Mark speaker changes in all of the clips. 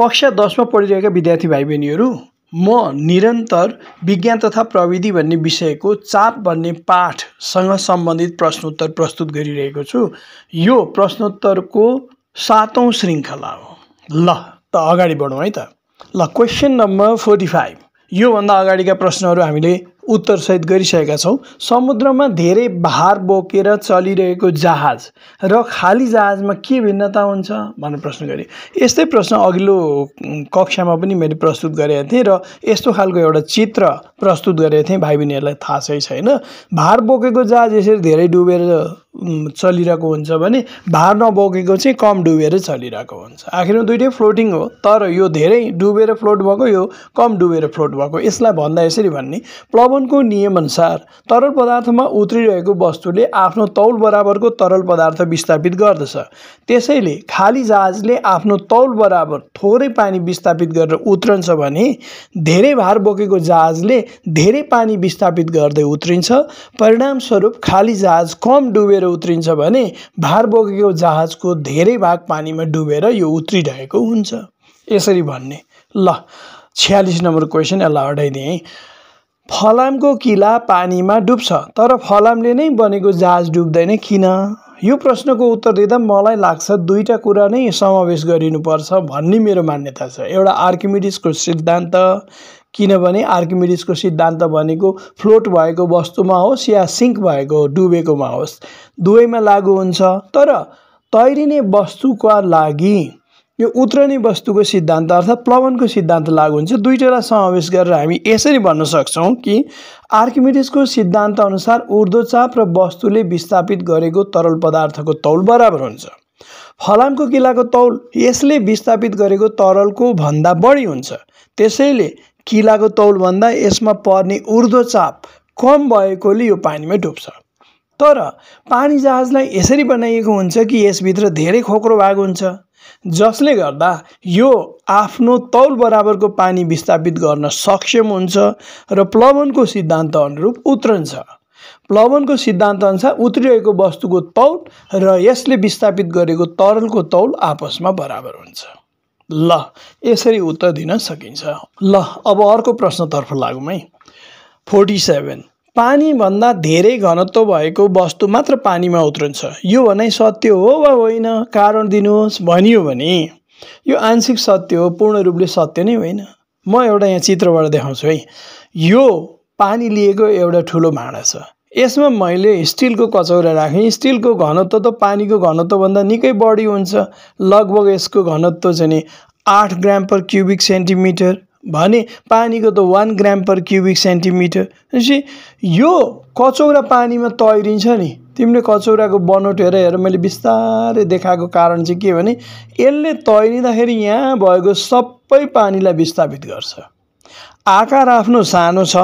Speaker 1: कक्षा 10 मा पढिरहेका विद्यार्थी भाइ बहिनीहरू, म निरन्तर विज्ञान तथा प्रविधि भन्ने विषयको चाप भन्ने पाठसँग सम्बन्धित प्रश्नोत्तर प्रस्तुत गरिरहेको छु। यो प्रश्नोत्तरको 7औं श्रृङ्खला हो। ल त अगाडि बढौँ है त। ल क्वेशन नम्बर 45। योभन्दा अगाडिका प्रश्नहरू हामीले उत्तरसहित गरिसकेका छौँ। समुद्रमा धेरै भार बोकेर चलिरहेको जहाज र खाली जहाजमा के भिन्नता हुन्छ भनेर प्रश्न गरेँ। यस्तै प्रश्न अघिल्लो कक्षामा पनि मैले प्रस्तुत गरेको थिएँ र यस्तो खालको एउटा चित्र प्रस्तुत गरेको थिएँ। भाइ बहिनीहरूलाई थाहा छैन। भार बोकेको जहाज यसरी धेरै डुबेर चलिरहेको हुन्छ भने भार नबोकेको चाहिँ कम डुबेर चलिरहेको हुन्छ। आखिरमा दुइटै फ्लोटिङ हो, तर यो धेरै डुबेर फ्लोट भएको, यो कम डुबेर फ्लोट भएको। यसलाई भन्दा यसरी भन्ने, प्लवनको नियमअनुसार तरल पदार्थमा उत्रिरहेको वस्तुले आफ्नो तौल बराबरको तरल पदार्थ विस्थापित गर्दछ। त्यसैले खाली जहाजले आफ्नो तौल बराबर थोरै पानी विस्थापित गरेर उत्रन्छ भने धेरै भार बोकेको जहाजले धेरै पानी विस्थापित गर्दै उत्रिन्छ। परिणामस्वरूप खाली जहाज कम डुबेर उत्रिन्छ भने भार बोकेको जहाजको धेरै भाग पानीमा डुबेर यो उत्रिरहेको हुन्छ। यसरी भन्ने। ल 46 नम्बर क्वेसन, यसलाई हटाइदिएँ। फलामको किला पानीमा डुब्छ तर फलामले नै बनेको जहाज डुब्दैन किन? यो प्रश्नको उत्तर दिँदा मलाई लाग्छ दुईटा कुरा नै समावेश गरिनुपर्छ भन्ने मेरो मान्यता छ। एउटा आर्किमिडिसको सिद्धान्त, किनभने आर्किमिडिसको सिद्धान्त भनेको फ्लोट भएको वस्तुमा होस् या सिङ्क भएको डुबेकोमा होस्, दुवैमा लागू हुन्छ। तर तैरिने वस्तुका लागि यो उत्रने वस्तुको सिद्धान्त अर्थात् प्लवनको सिद्धान्त लागू हुन्छ। दुईटालाई समावेश गरेर हामी यसरी भन्न सक्छौँ कि आर्किमिडिसको सिद्धान्त अनुसार ऊर्ध्वचाप र वस्तुले विस्थापित गरेको तरल पदार्थको तौल बराबर हुन्छ। फलामको किलाको तौल यसले विस्थापित गरेको तरलको भन्दा बढी हुन्छ। त्यसैले किलाको तौलभन्दा यसमा पर्ने ऊर्ध्वचाप कम भएकोले यो पानीमा डुब्छ। तर पानी जहाजलाई यसरी बनाइएको हुन्छ कि यसभित्र धेरै खोक्रो भाग हुन्छ, जसले गर्दा यो आफ्नो तौल बराबरको पानी विस्थापित गर्न सक्षम हुन्छ र प्लवनको सिद्धान्त अनुरूप उत्रन्छ। प्लवनको सिद्धान्त अनुसार उत्रिरहेको वस्तुको तौल र यसले विस्थापित गरेको तरलको तौल आपसमा बराबर हुन्छ। ल यसरी उत्तर दिन सकिन्छ। ल अब अर्को प्रश्नतर्फ लागौँ है। 47। पानीभन्दा धेरै घनत्व भएको वस्तु मात्र पानीमा उत्रन्छ, यो भनाइ सत्य हो वा होइन? कारण दिनुहोस् भनियो भने यो आंशिक सत्य हो, पूर्ण रूपले सत्य नै होइन। म एउटा यहाँ चित्रबाट देखाउँछु है। यो पानी लिएको एउटा ठुलो भाँडा छ। यसमा मैले स्टिलको कचौरा राखेँ। स्टिलको घनत्व त पानीको घनत्वभन्दा निकै बढी हुन्छ। लगभग यसको घनत्व चाहिँ 8 ग्राम पर क्युबिक सेन्टिमिटर भने पानीको त 1 ग्राम पर क्युबिक सेन्टिमिटर। यो कचौरा पानीमा तैरिन्छ नि। तिमीले कचौराको बनोट हेर, मैले बिस्तारै देखाएको कारण चाहिँ के भने यसले तैरिँदाखेरि यहाँ भएको सबै पानीलाई विस्थापित गर्छ। आकार आफ्नो सानो छ,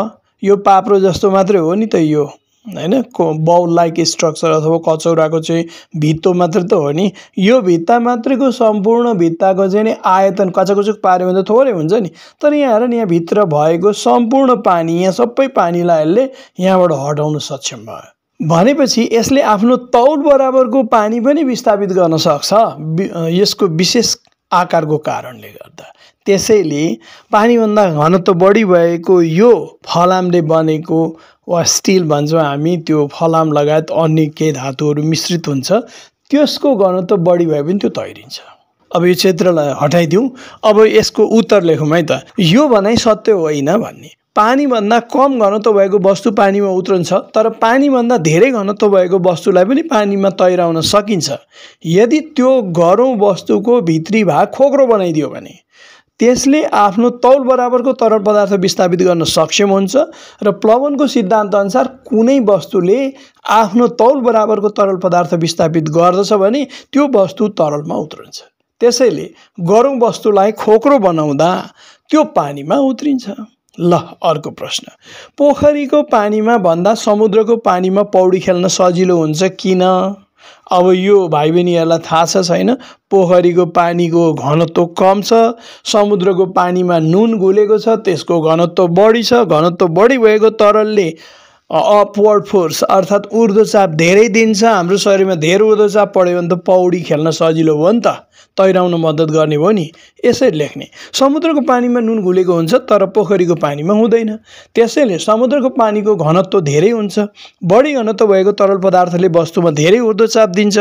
Speaker 1: यो पाप्रो जस्तो मात्रै हो नि त यो, हैन? बाउल लाइक स्ट्रक्चर अथवा कचौराको चाहिँ भित्तो मात्र त हो नि। यो भित्ता मात्रैको सम्पूर्ण भित्ताको चाहिँ आयतन कचाकुचुक पार्यो भने त थोरै हुन्छ नि। तर यहाँ हेर, यहाँ भित्र भएको सम्पूर्ण पानी, यहाँ सबै पानीलाई यसले यहाँबाट हटाउन सक्षम भयो भनेपछि यसले आफ्नो तौल बराबरको पानी पनि विस्थापित गर्न सक्छ यसको विशेष आकारको कारणले गर्दा। त्यसैले पानीभन्दा घनत्व बढी भएको यो फलामले बनेको वा स्टिल भन्छौँ हामी, त्यो फलाम लगायत अन्य केही धातुहरू मिश्रित हुन्छ, त्यसको घनत्व बढी भए पनि त्यो तैरिन्छ। अब यो क्षेत्रलाई हटाइदिउँ। अब यसको उत्तर लेखौँ है त। यो भनाइ सत्य होइन भन्ने। पानीभन्दा कम घनत्व भएको वस्तु पानीमा उत्रन्छ, तर पानीभन्दा धेरै घनत्व भएको वस्तुलाई पनि पानीमा तैराउन सकिन्छ यदि त्यो गह्रौँ वस्तुको भित्री भाग खोक्रो बनाइदियो भने। त्यसले आफ्नो तौल बराबरको तरल पदार्थ विस्थापित गर्न सक्षम हुन्छ र प्लवनको सिद्धान्त अनुसार कुनै वस्तुले आफ्नो तौल बराबरको तरल पदार्थ विस्थापित गर्दछ भने त्यो वस्तु तरलमा उत्रन्छ। त्यसैले गह्रौँ वस्तुलाई खोक्रो बनाउँदा त्यो पानीमा उत्रिन्छ। ल अर्को प्रश्न। पोखरीको पानीमा भन्दा समुद्रको पानीमा पौडी खेल्न सजिलो हुन्छ किन? अब यो भाइ बहिनीहरूलाई थाहा छ छैन? पोखरीको पानीको घनत्व कम छ, समुद्रको पानीमा नुन घुलेको छ, त्यसको घनत्व बढी छ। घनत्व बढी भएको तरलले अपवर्ड फोर्स अर्थात् ऊर्ध्वचाप धेरै दिन्छ। हाम्रो शरीरमा धेरै ऊर्ध्वचाप पढ्यो भने त पौडी खेल्न सजिलो भयो नि त, तैराउन मद्दत गर्ने भयो नि। यसरी लेख्ने, समुद्रको पानीमा नुन घुलेको हुन्छ तर पोखरीको पानीमा हुँदैन। त्यसैले समुद्रको पानीको घनत्व धेरै हुन्छ। बढी घनत्व भएको तरल पदार्थले वस्तुमा धेरै ऊर्ध्वचाप दिन्छ।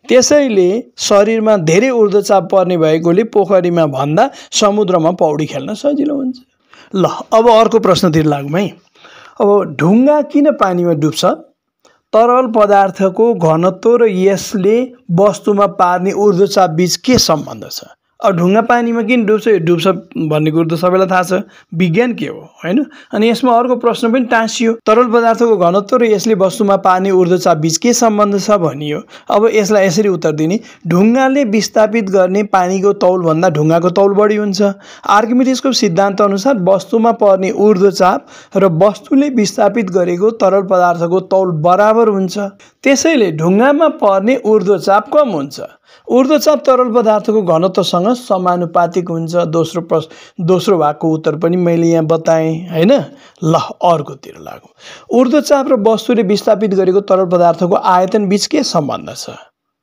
Speaker 1: त्यसैले शरीरमा धेरै ऊर्ध्वचाप पर्ने भएकोले पोखरीमा भन्दा समुद्रमा पौडी खेल्न सजिलो हुन्छ। ल अब अर्को प्रश्नतिर लागौँ है। अब ढुङ्गा किन पानीमा डुब्छ? तरल पदार्थको घनत्व र यसले वस्तुमा पार्ने ऊर्ध्वचाप बीच के सम्बन्ध छ? अब ढुङ्गा पानीमा किन डुब्छ? यो डुब्छ भन्ने कुरो त सबैलाई थाहा छ, विज्ञान के हो हैन। अनि यसमा अर्को प्रश्न पनि टाँसियो, तरल पदार्थको घनत्व र यसले वस्तुमा पार्ने ऊर्ध्वचाप बीच के सम्बन्ध छ भनियो। अब यसलाई यसरी उत्तर दिने, ढुङ्गाले विस्थापित गर्ने पानीको तौलभन्दा ढुङ्गाको तौल बढी हुन्छ। आर्किमिडिसको सिद्धान्त अनुसार वस्तुमा पर्ने ऊर्ध्वचाप र वस्तुले विस्थापित गरेको तरल पदार्थको तौल बराबर हुन्छ। त्यसैले ढुङ्गामा पर्ने ऊर्ध्वचाप कम हुन्छ। ऊर्ध्वचाप तरल पदार्थको घनत्वसँग समानुपातिक हुन्छ। दोस्रो भागको उत्तर पनि मैले यहाँ बताएँ हैन। ल अर्कोतिर लागौँ। ऊर्ध्वचाप र वस्तुले विस्थापित गरेको तरल पदार्थको आयतन बीच के सम्बन्ध छ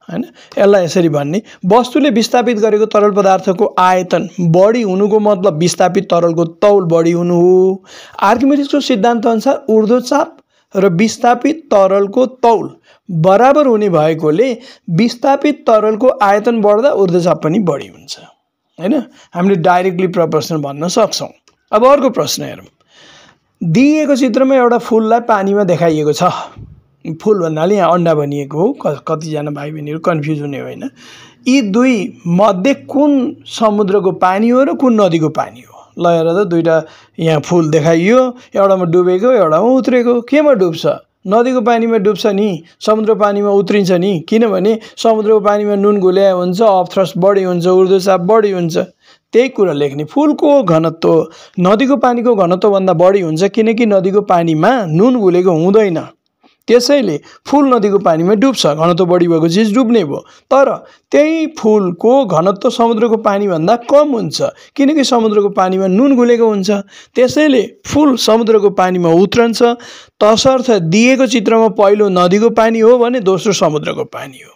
Speaker 1: हैन। यसलाई यसरी भन्ने, वस्तुले विस्थापित गरेको तरल पदार्थको आयतन बढी हुनुको मतलब विस्थापित तरलको तौल बढी हुनु हो। आर्किमिडिसको सिद्धान्त अनुसार ऊर्ध्वचाप र विस्थापित तरलको तौल बराबर हुने भएकोले विस्थापित तरलको आयतन बढ्दा ऊर्ध्वचाप पनि बढी हुन्छ हैन। हामीले डाइरेक्टली प्रोपोर्सनल भन्न सक्छौँ। अब अर्को प्रश्न हेरौँ। दिएको चित्रमा एउटा फुललाई पानीमा देखाइएको छ। फुल भन्नाले यहाँ अन्डा भनिएको हो। कतिजना भाइ बहिनीहरू कन्फ्युज हुने होइन। यी दुई मध्ये कुन समुद्रको पानी हो र कुन नदीको पानी हो? ल हेर त, दुईटा यहाँ फुल देखाइयो, एउटामा डुबेको एउटामा उत्रेको। केमा डुब्छ? नदीको पानीमा डुब्छ नि, समुद्र पानीमा उत्रिन्छ नि। किनभने समुद्रको पानीमा नुन घुल्या हुन्छ, अपथ्रस्ट बढी हुन्छ, ऊर्ध्वचाप बढी हुन्छ। त्यही कुरा लेख्ने, फुलको घनत्व नदीको पानीको घनत्वभन्दा बढी हुन्छ किनकि नदीको पानीमा नुन घुलेको हुँदैन। त्यसैले फुल नदीको पानीमा डुब्छ, घनत्व बढी भएको चिज डुब्ने भयो। तर त्यही फुलको घनत्व समुद्रको पानीभन्दा कम हुन्छ किनकि समुद्रको पानीमा नुन घुलेको हुन्छ। त्यसैले फुल समुद्रको पानीमा उत्रन्छ। तसर्थ दिएको चित्रमा पहिलो नदीको पानी हो भने दोस्रो समुद्रको पानी हो।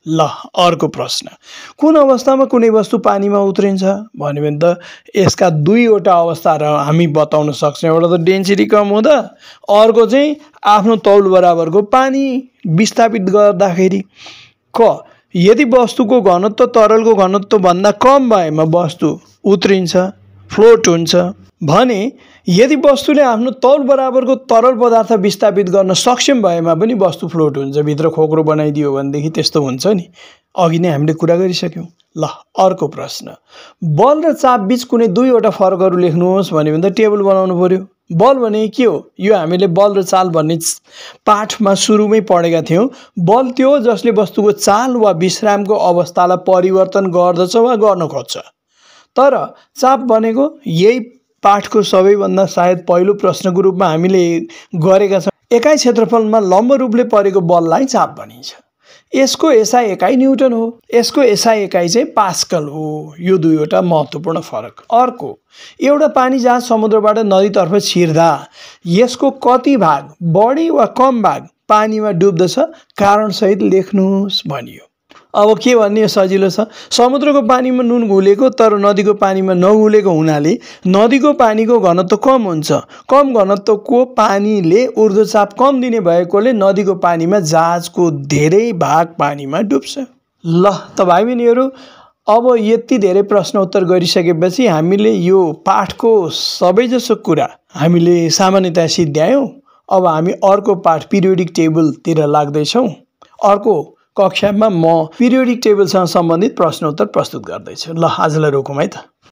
Speaker 1: ल अर्को प्रश्न, कुन अवस्थामा कुनै वस्तु पानीमा उत्रिन्छ भन्यो भने त यसका दुईवटा अवस्थाहरू हामी बताउन सक्छौँ। एउटा त डेन्सिटी कम हुँदा, अर्को चाहिँ आफ्नो तौल बराबरको पानी विस्थापित गर्दाखेरि। यदि वस्तुको घनत्व तरलको घनत्वभन्दा कम भएमा वस्तु उत्रिन्छ, फ्लोट हुन्छ भने यदि वस्तुले आफ्नो तौल बराबरको तरल पदार्थ विस्थापित गर्न सक्षम भएमा पनि वस्तु फ्लोट हुन्छ। भित्र खोक्रो बनाइदियो भनेदेखि त्यस्तो हुन्छ नि। अघि नै हामीले कुरा गरिसक्यौँ। ल अर्को प्रश्न, बल र चाप बीच कुनै दुईवटा फरकहरू लेख्नुहोस् भन्यो भने त टेबल बनाउनु पर्यो। बल भने के हो? यो हामीले बल र चाल भन्ने पाठमा सुरुमै पढेका थियौँ। बल त्यो हो जसले वस्तुको चाल वा विश्रामको अवस्थालाई परिवर्तन गर्दछ वा गर्न खोज्छ। तर चाप भनेको यही पाठको सबैभन्दा सायद पहिलो प्रश्नको रूपमा हामीले गरेका छौँ। एकाइ क्षेत्रफलमा लम्ब रूपले परेको बललाई चाप भनिन्छ। यसको एसआई एकाइ न्युटन हो, यसको एसआई एकाइ चाहिँ पास्कल हो। यो दुईवटा महत्त्वपूर्ण फरक। अर्को, एउटा पानी जहाज समुद्रबाट नदीतर्फ छिर्दा यसको कति भाग बढी वा कम भाग पानीमा डुब्दछ कारणसहित लेख्नुहोस् भनियो। अब के भन्ने सजिलो छ। समुद्रको पानीमा नुन घुलेको तर नदीको पानीमा नघुलेको हुनाले नदीको पानीको घनत्व कम हुन्छ। कम घनत्वको पानीले ऊर्ध्वचाप कम दिने भएकोले नदीको पानीमा जहाजको धेरै भाग पानीमा डुब्छ। ल त भाइ बहिनीहरू, अब यति धेरै प्रश्न उत्तर गरिसकेपछि हामीले यो पाठको सबैजसो कुरा हामीले सामान्यतया सिद्ध्यायौँ। अब हामी अर्को पाठ पिरियोडिक टेबलतिर लाग्दैछौँ। अर्को कक्षामा म पिरियोडिक टेबलसँग सम्बन्धित प्रश्न उत्तर प्रस्तुत गर्दैछु। ल आजलाई रोकौँ है त।